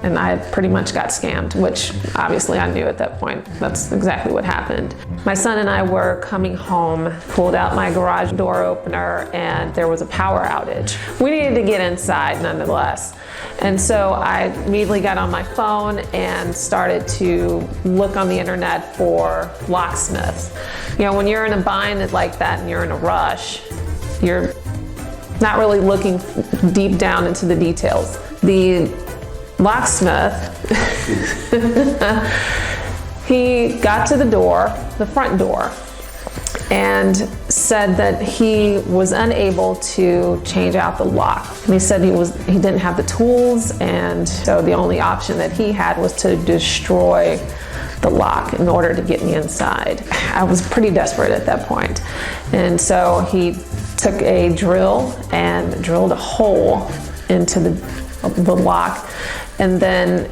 and I pretty much got scammed, which obviously I knew at that point. That's exactly what happened. My son and I were coming home, pulled out my garage door opener, and there was a power outage. We needed to get inside nonetheless. And so I immediately got on my phone and started to look on the internet for locksmiths. You know, when you're in a bind like that and you're in a rush, you're not really looking deep down into the details. The locksmith, he got to the door, the front door, and said that he was unable to change out the lock. And he said he didn't have the tools, and so the only option that he had was to destroy the lock in order to get me inside. I was pretty desperate at that point. And so he took a drill and drilled a hole into the lock, and then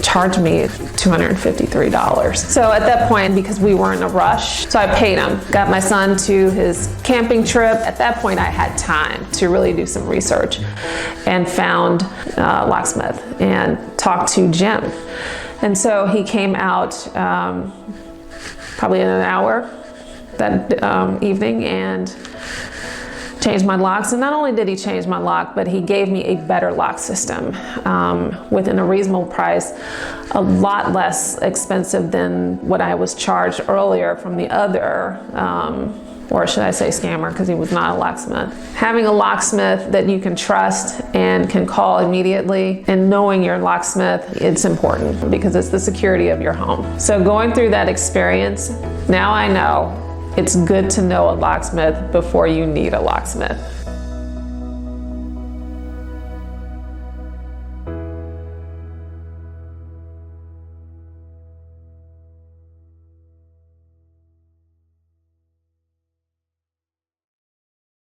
charged me $253. So at that point, because we were in a rush, so I paid him. Got my son to his camping trip. At that point, I had time to really do some research and found Locksmith and talked to Jim. And so he came out probably in an hour that evening and changed my locks. And not only did he change my lock, but he gave me a better lock system within a reasonable price, a lot less expensive than what I was charged earlier from the other, or should I say scammer, because he was not a locksmith. Having a locksmith that you can trust and can call immediately, and knowing your locksmith, it's important because it's the security of your home. So going through that experience, now I know it's good to know a locksmith before you need a locksmith.